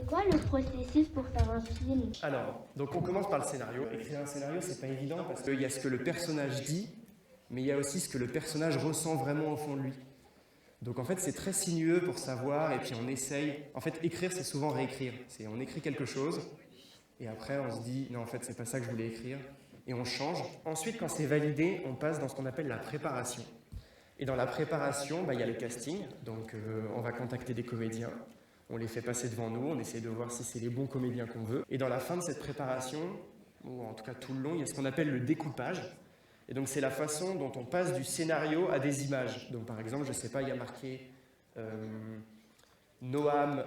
C'est quoi le processus pour faire un film? Alors, donc on commence par le scénario. Écrire un scénario, c'est pas évident parce qu'il y a ce que le personnage dit, mais il y a aussi ce que le personnage ressent vraiment au fond de lui. Donc en fait, c'est très sinueux pour savoir, et puis on essaye. En fait, écrire, c'est souvent réécrire. On écrit quelque chose, et après on se dit, non, en fait, c'est pas ça que je voulais écrire, et on change. Ensuite, quand c'est validé, on passe dans ce qu'on appelle la préparation. Et dans la préparation, il y a le casting. Donc on va contacter des comédiens, on les fait passer devant nous, on essaie de voir si c'est les bons comédiens qu'on veut. Et dans la fin de cette préparation, ou en tout cas tout le long, il y a ce qu'on appelle le découpage. Et donc c'est la façon dont on passe du scénario à des images. Donc par exemple, je ne sais pas, il y a marqué Noam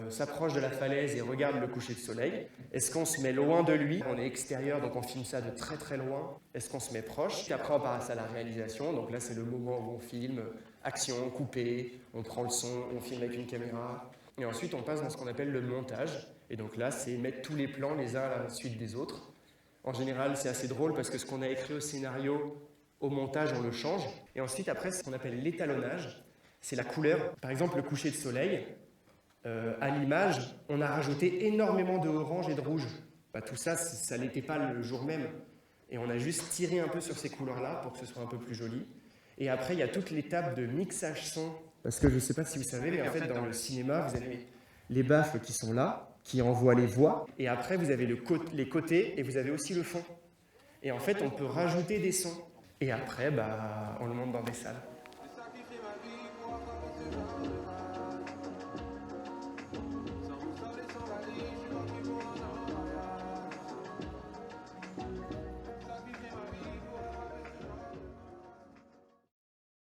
s'approche de la falaise et regarde le coucher de soleil. Est-ce qu'on se met loin de lui? On est extérieur, donc on filme ça de très très loin. Est-ce qu'on se met proche? Puis après on passe à la réalisation. Donc là c'est le moment où on filme, action, coupé, on prend le son, on filme avec une caméra. Et ensuite on passe dans ce qu'on appelle le montage. Et donc là c'est mettre tous les plans les uns à la suite des autres. En général, c'est assez drôle parce que ce qu'on a écrit au scénario, au montage, on le change. Et ensuite, après, ce qu'on appelle l'étalonnage, c'est la couleur. Par exemple, le coucher de soleil, à l'image, on a rajouté énormément de orange et de rouge. Tout ça, ça n'était pas le jour même. Et on a juste tiré un peu sur ces couleurs-là pour que ce soit un peu plus joli. Et après, il y a toute l'étape de mixage son. Parce que je ne sais pas si vous savez, mais en fait, dans le cinéma, vous avez les baffles qui sont là, qui envoie les voix, et après vous avez les côtés, et vous avez aussi le fond. Et en fait, on peut rajouter des sons. Et après, on le monte dans des salles.